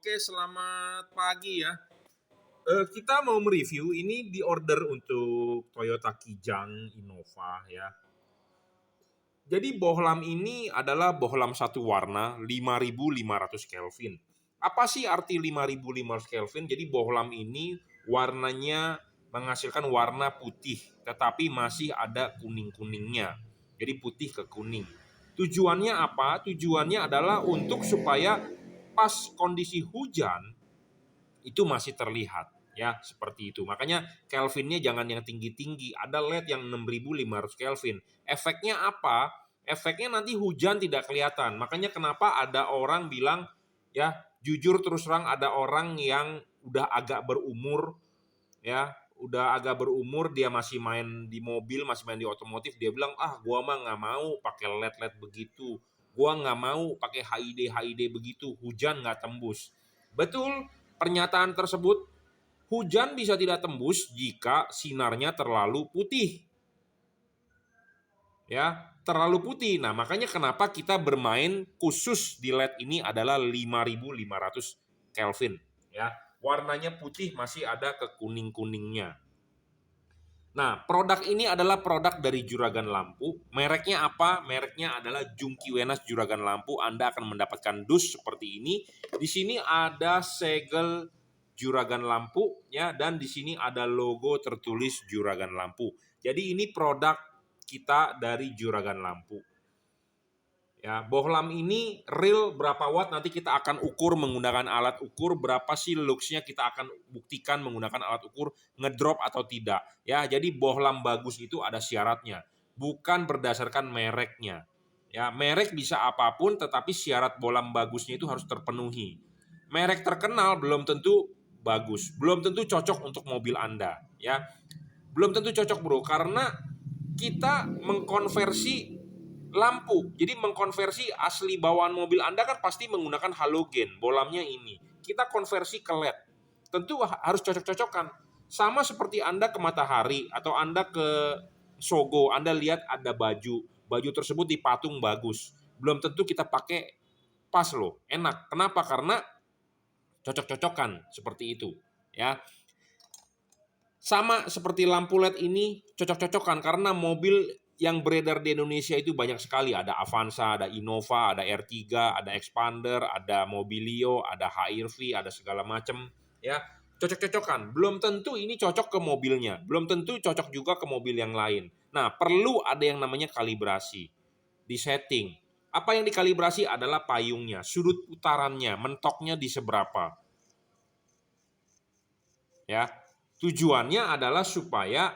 Oke, selamat pagi ya. Kita mau mereview ini di order untuk Toyota Kijang Innova ya. Jadi bohlam ini adalah bohlam satu warna 5500 Kelvin. Apa sih arti 5500 Kelvin? Jadi bohlam ini warnanya menghasilkan warna putih, tetapi masih ada kuning-kuningnya. Jadi putih ke kuning. Tujuannya apa? Tujuannya adalah untuk supaya pas kondisi hujan itu masih terlihat ya seperti itu. Makanya Kelvinnya jangan yang tinggi-tinggi. Ada LED yang 6500 Kelvin. Efeknya apa? Efeknya nanti hujan tidak kelihatan. Makanya kenapa ada orang bilang ya jujur terus terang ada orang yang udah agak berumur ya dia masih main di mobil, masih main di otomotif, dia bilang gua mah nggak mau pakai LED-LED begitu, gua nggak mau pakai HID begitu, hujan nggak tembus. Betul, pernyataan tersebut hujan bisa tidak tembus jika sinarnya terlalu putih. Ya, terlalu putih. Nah, makanya kenapa kita bermain khusus di LED ini adalah 5500 Kelvin, ya. Warnanya putih masih ada ke kuning-kuningnya. Nah, produk ini adalah produk dari Juragan Lampu. Mereknya apa? Mereknya adalah Jungki Wenas Juragan Lampu. Anda akan mendapatkan dus seperti ini. Di sini ada segel Juragan Lampu ya, dan di sini ada logo tertulis Juragan Lampu. Jadi ini produk kita dari Juragan Lampu. Ya, bohlam ini real berapa watt nanti kita akan ukur menggunakan alat ukur, berapa sih luxnya kita akan buktikan menggunakan alat ukur ngedrop atau tidak. Ya, jadi bohlam bagus itu ada syaratnya, bukan berdasarkan mereknya. Ya, merek bisa apapun tetapi syarat bohlam bagusnya itu harus terpenuhi. Merek terkenal belum tentu bagus, belum tentu cocok untuk mobil Anda, ya. Belum tentu cocok, Bro, karena kita mengkonversi lampu. Jadi mengkonversi asli bawaan mobil Anda kan pasti menggunakan halogen, bolamnya ini. Kita konversi ke LED. Tentu harus cocok-cocokan. Sama seperti Anda ke Matahari atau Anda ke Sogo, Anda lihat ada baju. Baju tersebut dipatung bagus. Belum tentu kita pakai pas loh, enak. Kenapa? Karena cocok-cocokan seperti itu, ya. Sama seperti lampu LED ini cocok-cocokan karena mobil yang beredar di Indonesia itu banyak sekali. Ada Avanza, ada Innova, ada R3, ada Expander, ada Mobilio, ada HR-V, ada segala macam. Ya, cocok-cocokan. Belum tentu ini cocok ke mobilnya. Belum tentu cocok juga ke mobil yang lain. Nah, perlu ada yang namanya kalibrasi. Di setting. Apa yang dikalibrasi adalah payungnya, sudut putarannya, mentoknya di seberapa. Ya, tujuannya adalah supaya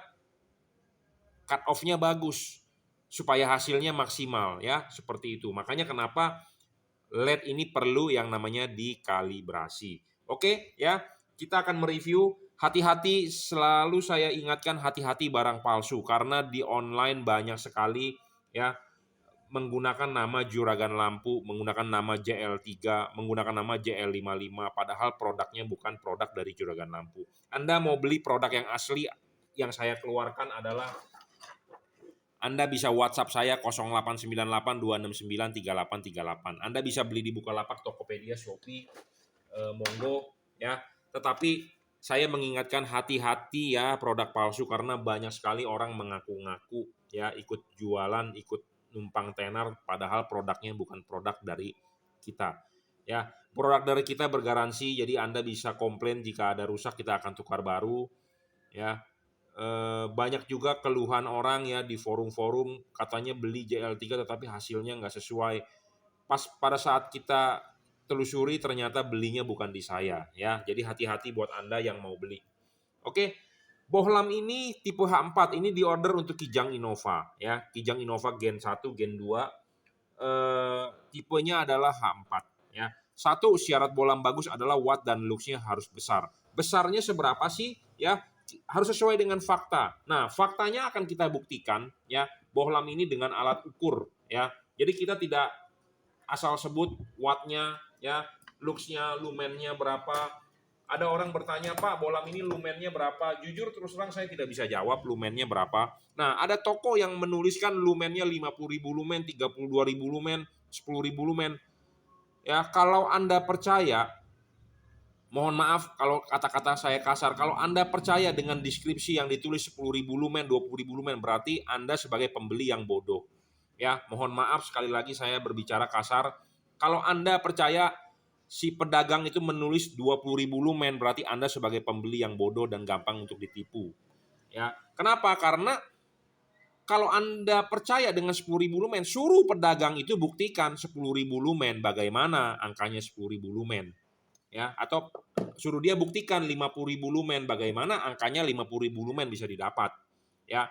cut off-nya bagus, supaya hasilnya maksimal ya, seperti itu. Makanya kenapa LED ini perlu yang namanya dikalibrasi. Oke ya, kita akan mereview. Hati-hati, selalu saya ingatkan hati-hati barang palsu karena di online banyak sekali ya menggunakan nama Juragan Lampu, menggunakan nama JL3, menggunakan nama JL55, padahal produknya bukan produk dari Juragan Lampu. Anda mau beli produk yang asli, yang saya keluarkan adalah Anda bisa WhatsApp saya 089826938838. Anda bisa beli di Bukalapak, Tokopedia, Shopee, monggo ya. Tetapi saya mengingatkan hati-hati ya produk palsu karena banyak sekali orang mengaku-ngaku ya ikut jualan, ikut numpang tenar padahal produknya bukan produk dari kita. Ya, produk dari kita bergaransi jadi Anda bisa komplain jika ada rusak kita akan tukar baru ya. Banyak juga keluhan orang ya di forum-forum katanya beli JL3 tetapi hasilnya nggak sesuai. Pas pada saat kita telusuri ternyata belinya bukan di saya ya. Jadi hati-hati buat Anda yang mau beli. Oke. Bohlam ini tipe H4 ini diorder untuk Kijang Innova ya. Kijang Innova Gen 1, Gen 2. Tipenya adalah H4 ya. Satu syarat bohlam bagus adalah watt dan luxnya harus besar. Besarnya seberapa sih ya? Harus sesuai dengan fakta. Nah, faktanya akan kita buktikan ya, bohlam ini dengan alat ukur ya. Jadi kita tidak asal sebut wattnya ya, luxnya, lumennya berapa. Ada orang bertanya, Pak, bohlam ini lumennya berapa? Jujur terus terang saya tidak bisa jawab lumennya berapa. Nah, ada toko yang menuliskan lumennya 50.000 lumen, 32.000 lumen, 10.000 lumen. Ya, kalau Anda percaya, Mohon maaf kalau kata-kata saya kasar. Kalau Anda percaya dengan deskripsi yang ditulis 10.000 lumen, 20.000 lumen, berarti Anda sebagai pembeli yang bodoh. Ya, mohon maaf sekali lagi saya berbicara kasar. Kalau Anda percaya si pedagang itu menulis 20.000 lumen, berarti Anda sebagai pembeli yang bodoh dan gampang untuk ditipu. Ya, kenapa? Karena kalau Anda percaya dengan 10.000 lumen, suruh pedagang itu buktikan 10.000 lumen. Bagaimana angkanya 10.000 lumen? Ya, atau suruh dia buktikan 50.000 lumen, bagaimana angkanya 50.000 lumen bisa didapat. Ya,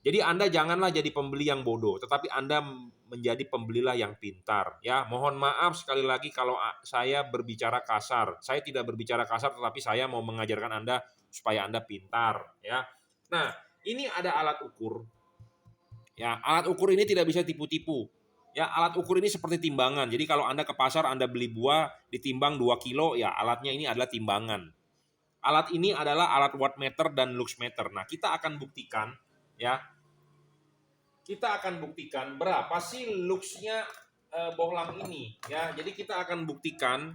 jadi Anda janganlah jadi pembeli yang bodoh, tetapi Anda menjadi pembelilah yang pintar. Ya, mohon maaf sekali lagi kalau saya berbicara kasar. Saya tidak berbicara kasar, tetapi saya mau mengajarkan Anda supaya Anda pintar. Ya, nah ini ada alat ukur. Ya, alat ukur ini tidak bisa tipu-tipu. Ya, alat ukur ini seperti timbangan. Jadi kalau Anda ke pasar, Anda beli buah, ditimbang 2 kilo, ya alatnya ini adalah timbangan. Alat ini adalah alat wattmeter dan luxmeter. Nah, kita akan buktikan, ya. Kita akan buktikan berapa sih luxnya bohlam ini, ya. Jadi kita akan buktikan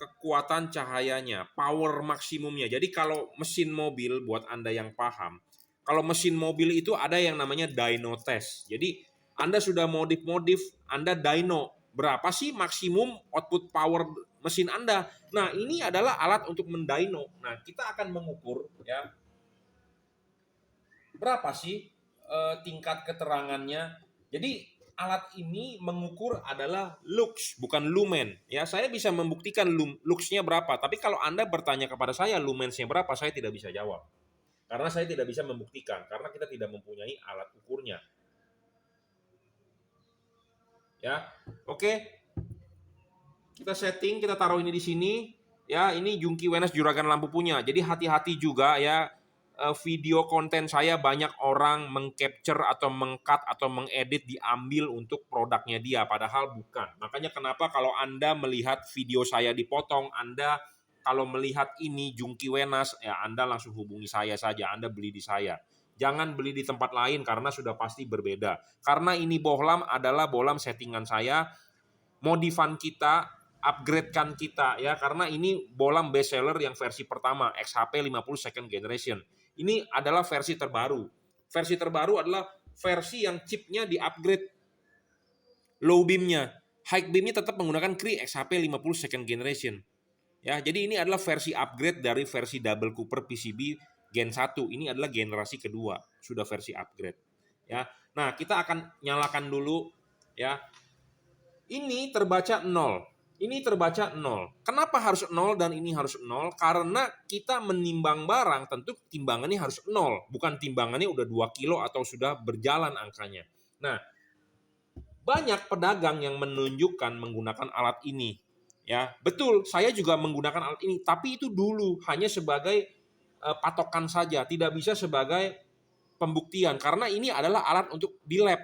kekuatan cahayanya, power maksimumnya. Jadi kalau mesin mobil, buat Anda yang paham, kalau mesin mobil itu ada yang namanya dyno test. Jadi Anda sudah modif-modif, Anda dyno. Berapa sih maksimum output power mesin Anda? Nah, ini adalah alat untuk mendyno. Nah, kita akan mengukur ya berapa sih tingkat keterangannya. Jadi alat ini mengukur adalah lux, bukan lumen. Ya, saya bisa membuktikan luxnya berapa, tapi kalau Anda bertanya kepada saya lumensnya berapa, saya tidak bisa jawab. Karena saya tidak bisa membuktikan, karena kita tidak mempunyai alat ukurnya. Ya, oke. Kita setting, kita taruh ini di sini. Ya, ini Jungki Wenas Juragan Lampu punya. Jadi hati-hati juga ya. Video konten saya banyak orang mengcapture atau mengcut atau mengedit diambil untuk produknya dia, padahal bukan. Makanya kenapa kalau Anda melihat video saya dipotong, Anda kalau melihat ini Jungki Wenas, ya Anda langsung hubungi saya saja, Anda beli di saya. Jangan beli di tempat lain karena sudah pasti berbeda. Karena ini bohlam adalah bohlam settingan saya, modifan kita, upgrade-kan kita ya, karena ini bohlam best seller yang versi pertama, XHP 50 second generation. Ini adalah versi terbaru. Versi terbaru adalah versi yang chipnya di-upgrade low beam-nya. High beam-nya tetap menggunakan Cree XHP 50 second generation. Ya, jadi ini adalah versi upgrade dari versi double Cooper PCB Gen 1. Ini adalah generasi kedua, sudah versi upgrade. Ya. Nah, kita akan nyalakan dulu ya. Ini terbaca 0. Ini terbaca 0. Kenapa harus 0 dan ini harus 0? Karena kita menimbang barang, tentu timbangannya harus 0. Bukan timbangannya udah 2 kilo atau sudah berjalan angkanya. Nah, banyak pedagang yang menunjukkan menggunakan alat ini. Ya, betul, saya juga menggunakan alat ini, tapi itu dulu hanya sebagai patokan saja, tidak bisa sebagai pembuktian karena ini adalah alat untuk di lab.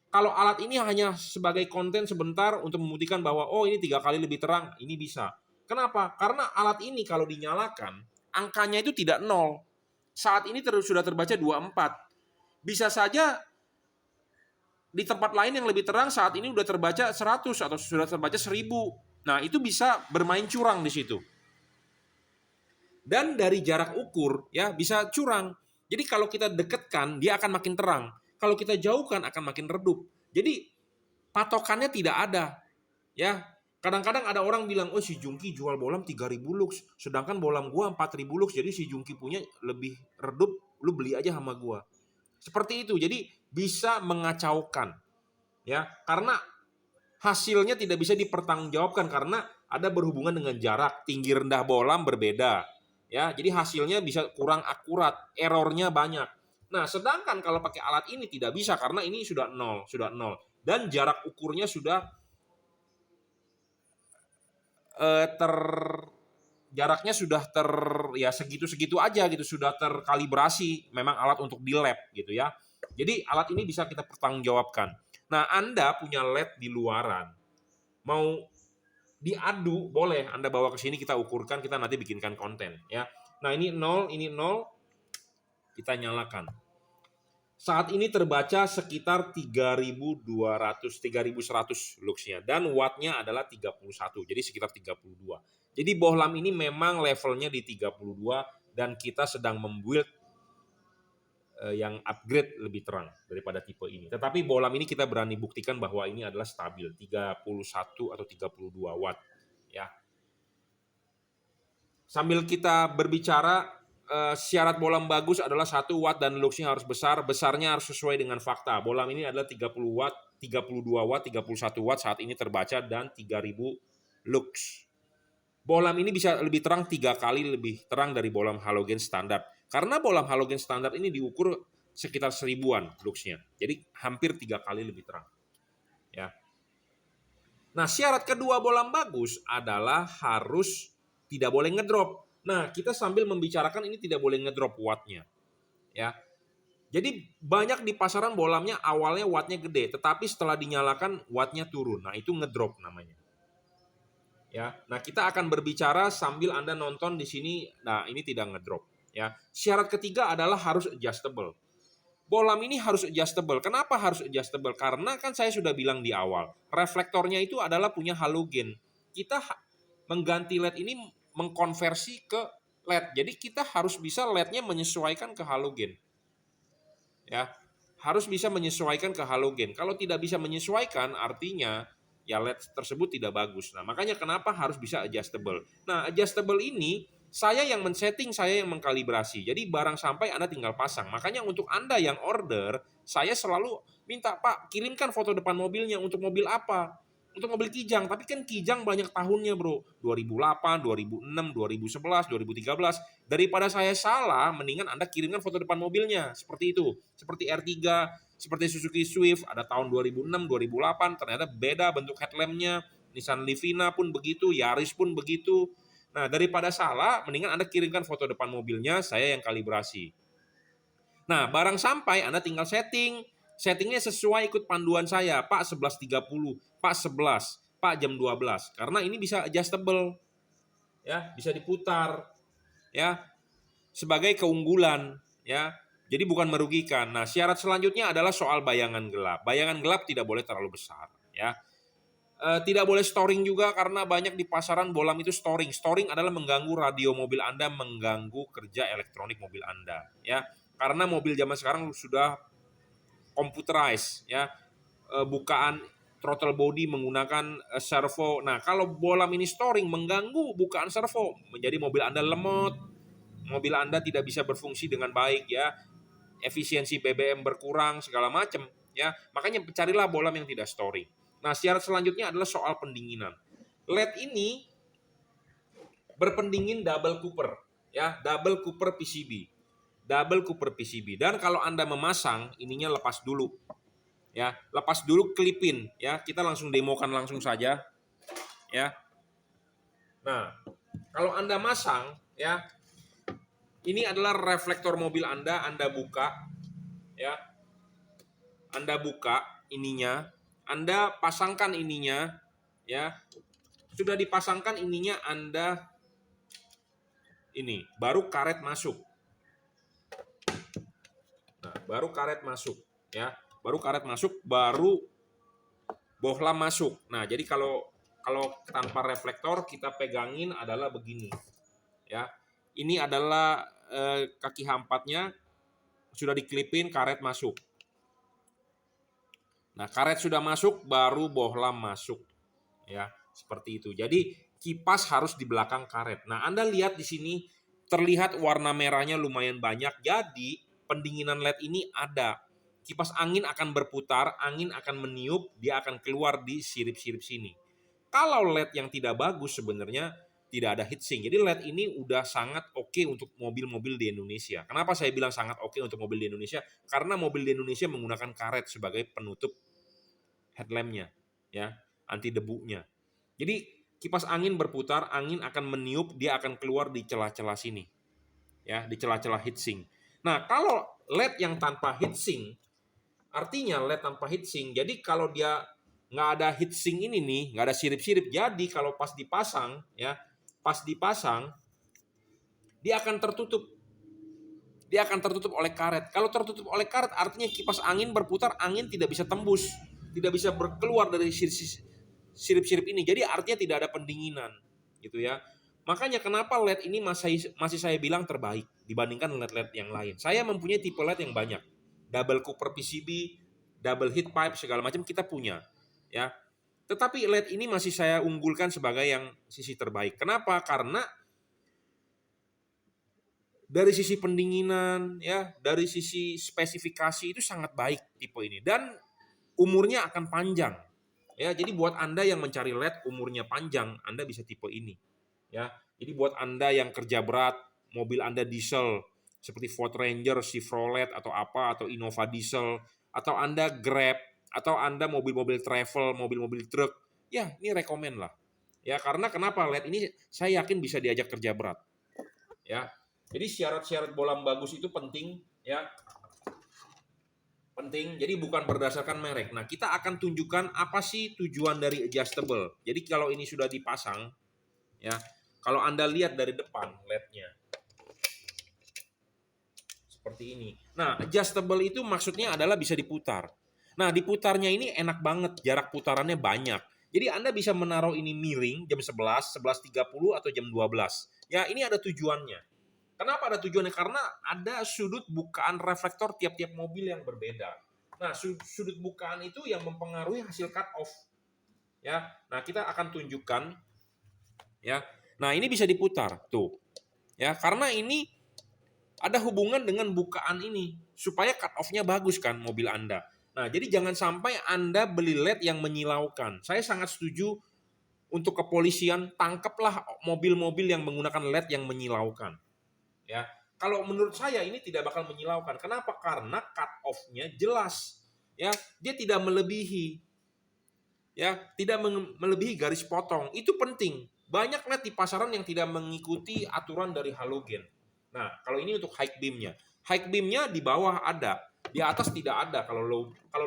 Kalau alat ini hanya sebagai konten sebentar untuk membuktikan bahwa oh ini 3 kali lebih terang, ini bisa. Kenapa? Karena alat ini kalau dinyalakan, angkanya itu tidak 0. Saat ini sudah terbaca 24. Bisa saja di tempat lain yang lebih terang saat ini sudah terbaca 100 atau sudah terbaca 1000. Nah, itu bisa bermain curang di situ. Dan dari jarak ukur ya bisa curang. Jadi kalau kita dekatkan dia akan makin terang. Kalau kita jauhkan akan makin redup. Jadi patokannya tidak ada. Ya, kadang-kadang ada orang bilang, "Oh, si Jungki jual bohlam 3.000 lux, sedangkan bohlam gua 4.000 lux, jadi si Jungki punya lebih redup, lu beli aja sama gua." Seperti itu. Jadi bisa mengacaukan. Ya, karena hasilnya tidak bisa dipertanggungjawabkan karena ada berhubungan dengan jarak, tinggi rendah bohlam berbeda. Ya, jadi hasilnya bisa kurang akurat, errornya banyak. Nah, sedangkan kalau pakai alat ini tidak bisa karena ini sudah 0, dan jarak ukurnya sudah jaraknya sudah ya segitu-segitu aja gitu, sudah terkalibrasi, memang alat untuk di lab gitu ya. Jadi alat ini bisa kita pertanggungjawabkan. Nah, Anda punya LED di luaran, mau diadu boleh, Anda bawa ke sini kita ukurkan, kita nanti bikinkan konten ya. Nah, ini 0, kita nyalakan. Saat ini terbaca sekitar 3.200, 3.100 luxnya dan wattnya adalah 31, jadi sekitar 32. Jadi bohlam ini memang levelnya di 32 dan kita sedang membuild yang upgrade lebih terang daripada tipe ini. Tetapi bohlam ini kita berani buktikan bahwa ini adalah stabil 31 atau 32 watt ya. Sambil kita berbicara, syarat bohlam bagus adalah 1 watt dan luxnya harus besar. Besarnya harus sesuai dengan fakta. Bohlam ini adalah 30 watt, 32 watt, 31 watt saat ini terbaca dan 3000 lux. Bohlam ini bisa lebih terang 3 kali lebih terang dari bohlam halogen standar. Karena bohlam halogen standar ini diukur sekitar 1000-an luxnya. Jadi hampir 3 kali lebih terang. Ya. Nah, syarat kedua bohlam bagus adalah harus tidak boleh ngedrop. Nah, kita sambil membicarakan ini tidak boleh ngedrop wattnya. Ya. Jadi banyak di pasaran bohlamnya awalnya wattnya gede, tetapi setelah dinyalakan wattnya turun. Nah, itu ngedrop namanya. Ya. Nah, kita akan berbicara sambil Anda nonton di sini. Nah, ini tidak ngedrop. Ya. Syarat ketiga adalah harus adjustable. Bohlam ini harus adjustable. Kenapa harus adjustable? Karena kan saya sudah bilang di awal, reflektornya itu adalah punya halogen. Kita mengganti LED ini mengkonversi ke LED. Jadi kita harus bisa LED-nya menyesuaikan ke halogen. Ya, harus bisa menyesuaikan ke halogen. Kalau tidak bisa menyesuaikan, artinya ya LED tersebut tidak bagus. Nah, makanya kenapa harus bisa adjustable. Nah, adjustable ini saya yang men-setting, saya yang mengkalibrasi. Jadi barang sampai Anda tinggal pasang. Makanya untuk Anda yang order, saya selalu minta, Pak, kirimkan foto depan mobilnya. Untuk mobil apa? Untuk mobil Kijang. Tapi kan Kijang banyak tahunnya, bro. 2008, 2006, 2011, 2013. Daripada saya salah, mendingan Anda kirimkan foto depan mobilnya. Seperti itu. Seperti R3, seperti Suzuki Swift, ada tahun 2006, 2008. Ternyata beda bentuk headlampnya. Nissan Livina pun begitu, Yaris pun begitu. Nah, daripada salah, mendingan Anda kirimkan foto depan mobilnya, saya yang kalibrasi. Nah, barang sampai Anda tinggal setting. Settingnya sesuai ikut panduan saya, Pak 11.30, Pak 11, Pak jam 12. Karena ini bisa adjustable. Ya, bisa diputar. Ya, sebagai keunggulan. Ya, jadi bukan merugikan. Nah, syarat selanjutnya adalah soal bayangan gelap. Bayangan gelap tidak boleh terlalu besar. Ya. Tidak boleh storing juga karena banyak di pasaran bohlam itu storing. Storing adalah mengganggu radio mobil Anda, mengganggu kerja elektronik mobil Anda, ya. Karena mobil zaman sekarang sudah computerized, ya. Bukaan throttle body menggunakan servo. Nah, kalau bohlam ini storing mengganggu bukaan servo, menjadi mobil Anda lemot, mobil Anda tidak bisa berfungsi dengan baik, ya. Efisiensi BBM berkurang segala macam, ya. Makanya carilah bohlam yang tidak storing. Nah, syarat selanjutnya adalah soal pendinginan. LED ini berpendingin double cooper, ya, double cooper PCB. Double cooper PCB. Dan kalau Anda memasang, ininya lepas dulu. Ya, lepas dulu klipin, ya. Kita langsung demokan langsung saja, ya. Nah, kalau Anda masang, ya, ini adalah reflektor mobil Anda buka, ya. Anda buka ininya, Anda pasangkan ininya, ya. Sudah dipasangkan ininya, Anda ini baru karet masuk. Nah, baru karet masuk, ya. Baru karet masuk, baru bohlam masuk. Nah, jadi kalau tanpa reflektor kita pegangin adalah begini, ya. Ini adalah kaki H4-nya sudah diklipin, karet masuk. Nah, karet sudah masuk, baru bohlam masuk. Ya, seperti itu. Jadi, kipas harus di belakang karet. Nah, Anda lihat di sini, terlihat warna merahnya lumayan banyak. Jadi, pendinginan LED ini ada. Kipas angin akan berputar, angin akan meniup, dia akan keluar di sirip-sirip sini. Kalau LED yang tidak bagus sebenarnya tidak ada heatsink. Jadi LED ini udah sangat oke untuk mobil-mobil di Indonesia. Kenapa saya bilang sangat oke untuk mobil di Indonesia? Karena mobil di Indonesia menggunakan karet sebagai penutup headlampnya, ya, anti debunya. Jadi kipas angin berputar, angin akan meniup, dia akan keluar di celah-celah sini, ya, di celah-celah heatsink. Nah, kalau LED yang tanpa heatsink, artinya LED tanpa heatsink. Jadi kalau dia nggak ada heatsink ini nih, nggak ada sirip-sirip. Jadi kalau pas dipasang, ya, pas dipasang, dia akan tertutup. Dia akan tertutup oleh karet. Kalau tertutup oleh karet, artinya kipas angin berputar, angin tidak bisa tembus, tidak bisa berkeluar dari sirip-sirip ini. Jadi artinya tidak ada pendinginan, gitu ya. Makanya kenapa LED ini masih saya bilang terbaik dibandingkan LED-LED yang lain. Saya mempunyai tipe LED yang banyak. Double Cooper PCB, double heat pipe, segala macam kita punya. Ya. Tetapi LED ini masih saya unggulkan sebagai yang sisi terbaik. Kenapa? Karena dari sisi pendinginan, ya, dari sisi spesifikasi itu sangat baik tipe ini, dan umurnya akan panjang. Ya, jadi buat Anda yang mencari LED umurnya panjang, Anda bisa tipe ini. Ya, jadi buat Anda yang kerja berat, mobil Anda diesel seperti Ford Ranger, Chevrolet atau apa, atau Innova diesel, atau Anda Grab, atau Anda mobil-mobil travel, mobil-mobil truk, ya ini rekomen lah. Ya, karena kenapa? LED ini saya yakin bisa diajak kerja berat. Ya. Jadi syarat-syarat bolam bagus itu penting, ya. Penting. Jadi bukan berdasarkan merek. Nah, kita akan tunjukkan apa sih tujuan dari adjustable. Jadi kalau ini sudah dipasang, ya. Kalau Anda lihat dari depan LED-nya seperti ini. Nah, adjustable itu maksudnya adalah bisa diputar. Nah, diputarnya ini enak banget, jarak putarannya banyak. Jadi Anda bisa menaruh ini miring jam 11, 11.30 atau jam 12. Ya, ini ada tujuannya. Kenapa ada tujuannya? Karena ada sudut bukaan reflektor tiap-tiap mobil yang berbeda. Nah, sudut bukaan itu yang mempengaruhi hasil cut off. Ya. Nah, kita akan tunjukkan, ya. Nah, ini bisa diputar tuh. Ya, karena ini ada hubungan dengan bukaan ini supaya cut off-nya bagus kan mobil Anda. Nah, jadi jangan sampai Anda beli LED yang menyilaukan. Saya sangat setuju untuk kepolisian, tangkaplah mobil-mobil yang menggunakan LED yang menyilaukan. Ya, kalau menurut saya ini tidak bakal menyilaukan. Kenapa? Karena cut off-nya jelas. Ya, dia tidak melebihi. Ya, tidak melebihi garis potong. Itu penting. Banyak LED di pasaran yang tidak mengikuti aturan dari halogen. Nah, kalau ini untuk high beam-nya. High beam-nya di bawah ada, di atas tidak ada. Kalau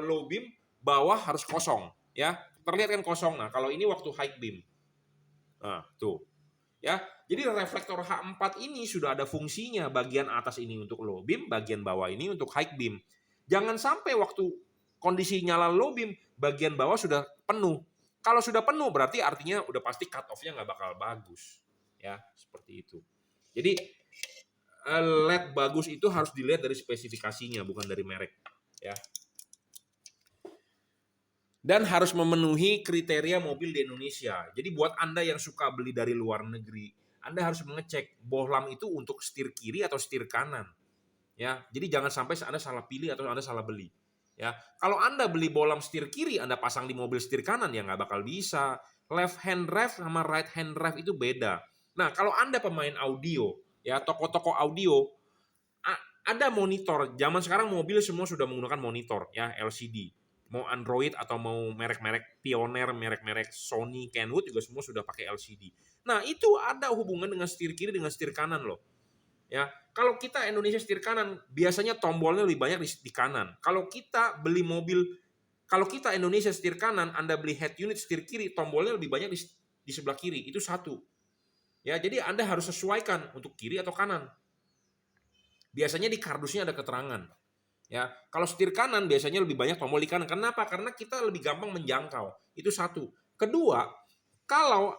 low beam, bawah harus kosong. Ya, terlihat kan kosong. Nah, kalau ini waktu high beam. Nah, tuh. Ya, jadi reflektor H4 ini sudah ada fungsinya, bagian atas ini untuk low beam, bagian bawah ini untuk high beam. Jangan sampai waktu kondisi nyala low beam, bagian bawah sudah penuh. Kalau sudah penuh berarti artinya udah pasti cut off-nya nggak bakal bagus. Ya, seperti itu. Jadi LED bagus itu harus dilihat dari spesifikasinya, bukan dari merek. Ya. Dan harus memenuhi kriteria mobil di Indonesia. Jadi buat Anda yang suka beli dari luar negeri, Anda harus mengecek bohlam itu untuk setir kiri atau setir kanan. Ya, jadi jangan sampai Anda salah pilih atau Anda salah beli. Ya, kalau Anda beli bohlam setir kiri, Anda pasang di mobil setir kanan, ya nggak bakal bisa. Left hand drive sama right hand drive itu beda. Nah, kalau Anda pemain audio, ya toko-toko audio, ada monitor. Zaman sekarang mobil semua sudah menggunakan monitor, ya LCD. Mau Android atau mau merek-merek Pioneer, merek-merek Sony, Kenwood juga semua sudah pakai LCD. Nah, itu ada hubungan dengan setir kiri dengan setir kanan loh. Ya, kalau kita Indonesia setir kanan, biasanya tombolnya lebih banyak di kanan. Kalau kita beli mobil, kalau kita Indonesia setir kanan, Anda beli head unit setir kiri, tombolnya lebih banyak di sebelah kiri. Itu satu. Ya, jadi Anda harus sesuaikan untuk kiri atau kanan. Biasanya di kardusnya ada keterangan. Ya, kalau setir kanan biasanya lebih banyak tombol di kanan. Kenapa? Karena kita lebih gampang menjangkau. Itu satu. Kedua, kalau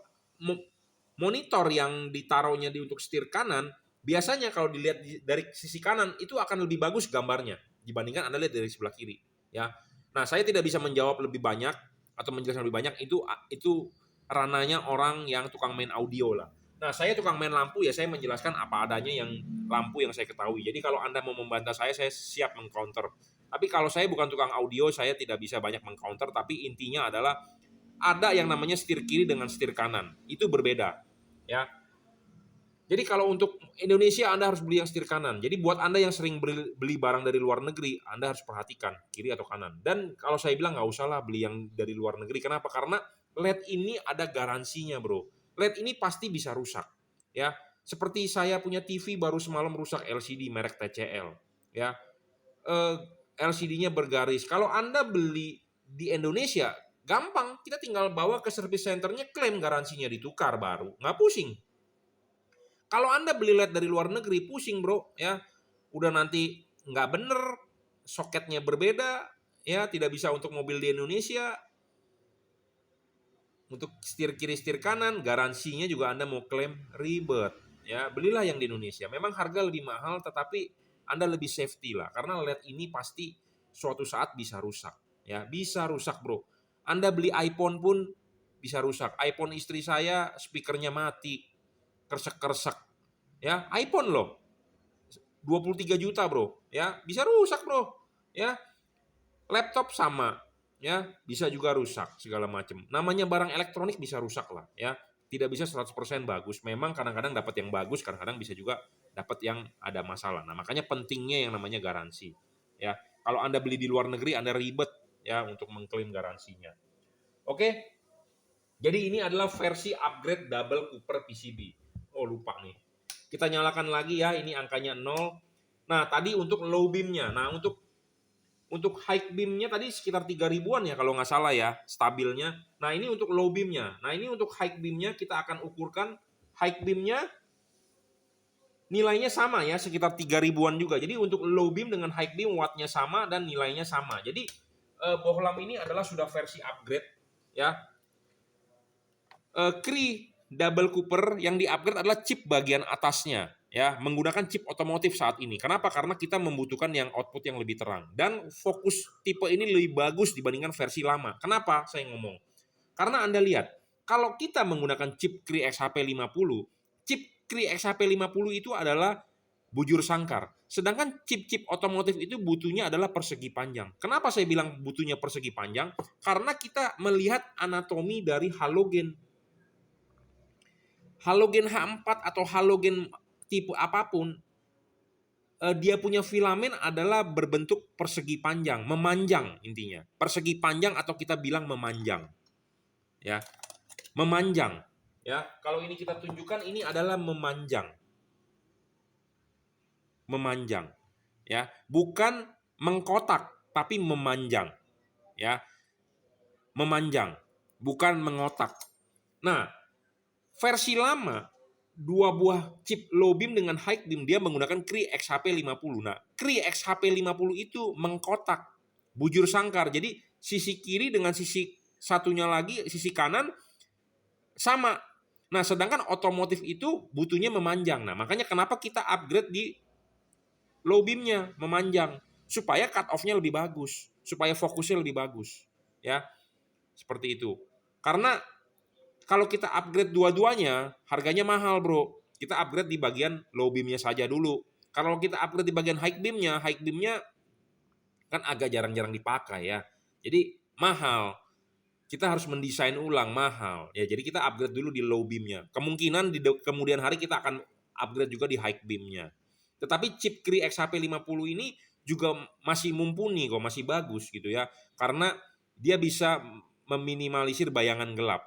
monitor yang ditaruhnya untuk setir kanan, biasanya kalau dilihat dari sisi kanan itu akan lebih bagus gambarnya dibandingkan Anda lihat dari sebelah kiri. Ya, nah saya tidak bisa menjawab lebih banyak atau menjelaskan lebih banyak. Itu ranahnya orang yang tukang main audio lah. Nah, saya tukang main lampu ya, saya menjelaskan apa adanya yang lampu yang saya ketahui. Jadi kalau Anda mau membantah saya siap mengcounter. Tapi kalau saya bukan tukang audio, saya tidak bisa banyak mengcounter, tapi intinya adalah ada yang namanya setir kiri dengan setir kanan. Itu berbeda, ya. Jadi kalau untuk Indonesia Anda harus beli yang setir kanan. Jadi buat Anda yang sering beli barang dari luar negeri, Anda harus perhatikan kiri atau kanan. Dan kalau saya bilang nggak usah lah beli yang dari luar negeri. Kenapa? Karena LED ini ada garansinya, bro. LED ini pasti bisa rusak, ya. Seperti saya punya TV baru semalam rusak LCD merek TCL, ya. LCD-nya bergaris. Kalau Anda beli di Indonesia, gampang. Kita tinggal bawa ke service center-nya, klaim garansinya ditukar baru, nggak pusing. Kalau Anda beli LED dari luar negeri, pusing bro, ya. Udah nanti nggak bener, soketnya berbeda, ya tidak bisa untuk mobil di Indonesia. Untuk setir kiri, setir kanan, garansinya juga Anda mau klaim ribet. Ya, belilah yang di Indonesia. Memang harga lebih mahal, tetapi Anda lebih safety lah. Karena LED ini pasti suatu saat bisa rusak. Ya, bisa rusak bro. Anda beli iPhone pun bisa rusak. iPhone istri saya, speakernya mati, kersek-kersek. Ya, iPhone loh. 23 juta bro. Ya, bisa rusak bro. Ya, laptop sama, ya bisa juga rusak segala macam. Namanya barang elektronik bisa rusak lah, ya tidak bisa 100% bagus. Memang kadang-kadang dapat yang bagus, kadang-kadang bisa juga dapat yang ada masalah. Nah makanya pentingnya yang namanya garansi. Ya kalau Anda beli di luar negeri Anda ribet ya untuk mengklaim garansinya. Oke, jadi ini adalah versi upgrade double Cooper PCB. Oh lupa nih. Kita nyalakan lagi ya, ini angkanya 0. Nah tadi untuk low beamnya. Nah untuk high beamnya tadi sekitar 3 ribuan ya kalau nggak salah ya, stabilnya. Nah ini untuk low beamnya. Nah ini untuk high beamnya kita akan ukurkan high beamnya nilainya sama ya, sekitar 3 ribuan juga. Jadi untuk low beam dengan high beam wattnya sama dan nilainya sama. Jadi bohlam ini adalah sudah versi upgrade ya. Cree double Cooper yang di-upgrade adalah chip bagian atasnya ya, menggunakan chip otomotif saat ini. Kenapa? Karena kita membutuhkan yang output yang lebih terang dan fokus tipe ini lebih bagus dibandingkan versi lama. Kenapa saya ngomong? Karena Anda lihat, kalau kita menggunakan chip Cree XHP50, chip Cree XHP50 itu adalah bujur sangkar. Sedangkan chip-chip otomotif itu butuhnya adalah persegi panjang. Kenapa saya bilang butuhnya persegi panjang? Karena kita melihat anatomi dari halogen. Halogen H4 atau halogen tipe apapun, dia punya filamen adalah berbentuk persegi panjang, memanjang intinya. Persegi panjang atau kita bilang memanjang. Ya. Memanjang, ya. Kalau ini kita tunjukkan ini adalah memanjang. Memanjang, ya. Bukan mengkotak, tapi memanjang. Ya. Memanjang, bukan mengotak. Nah, versi lama, dua buah chip low beam dengan high beam dia menggunakan Cree XHP50. Nah, Cree XHP50 itu mengkotak, bujur sangkar. Jadi sisi kiri dengan sisi satunya lagi, sisi kanan sama. Nah, sedangkan otomotif itu butuhnya memanjang. Nah, makanya kenapa kita upgrade di low beamnya, memanjang. Supaya cut off-nya lebih bagus. Supaya fokusnya lebih bagus. Ya, seperti itu. Karena kalau kita upgrade dua-duanya, harganya mahal bro. Kita upgrade di bagian low beamnya saja dulu. Kalau kita upgrade di bagian high beamnya kan agak jarang-jarang dipakai ya. Jadi mahal. Kita harus mendesain ulang, mahal. Ya, jadi kita upgrade dulu di low beamnya. Kemungkinan di kemudian hari kita akan upgrade juga di high beamnya. Tetapi chip Cree XHP50 ini juga masih mumpuni kok, masih bagus gitu ya. Karena dia bisa meminimalisir bayangan gelap.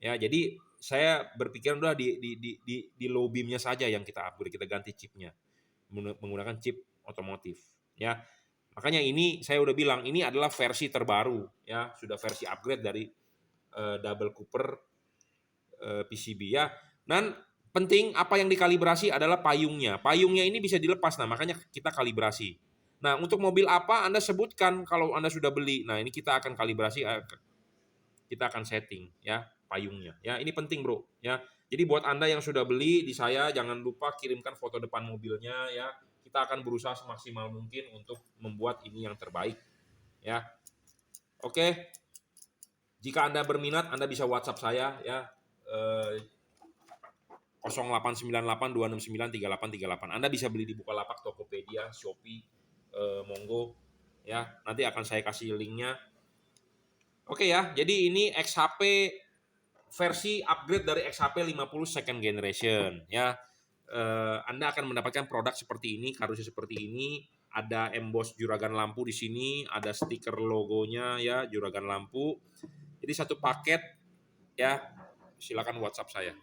Ya, jadi saya berpikir udah di low beamnya saja yang kita upgrade, kita ganti chipnya menggunakan chip otomotif. Ya, makanya ini saya udah bilang ini adalah versi terbaru, ya sudah versi upgrade dari double Cooper PCB ya. Dan penting apa yang dikalibrasi adalah payungnya. Payungnya ini bisa dilepas, nah makanya kita kalibrasi. Nah untuk mobil apa Anda sebutkan kalau Anda sudah beli. Nah ini kita akan kalibrasi, kita akan setting ya payungnya. Ya ini penting bro. Ya jadi buat Anda yang sudah beli di saya jangan lupa kirimkan foto depan mobilnya ya. Kita akan berusaha semaksimal mungkin untuk membuat ini yang terbaik. Ya, oke. Jika Anda berminat, Anda bisa WhatsApp saya ya. 0898269388. Anda bisa beli di Bukalapak, Tokopedia, Shopee, Monggo. Ya, nanti akan saya kasih linknya. Oke ya, jadi ini XHP versi upgrade dari XHP50 second generation ya. Anda akan mendapatkan produk seperti ini, kardusnya seperti ini, ada emboss juragan lampu di sini, ada stiker logonya ya, juragan lampu. Jadi satu paket ya, silakan WhatsApp saya.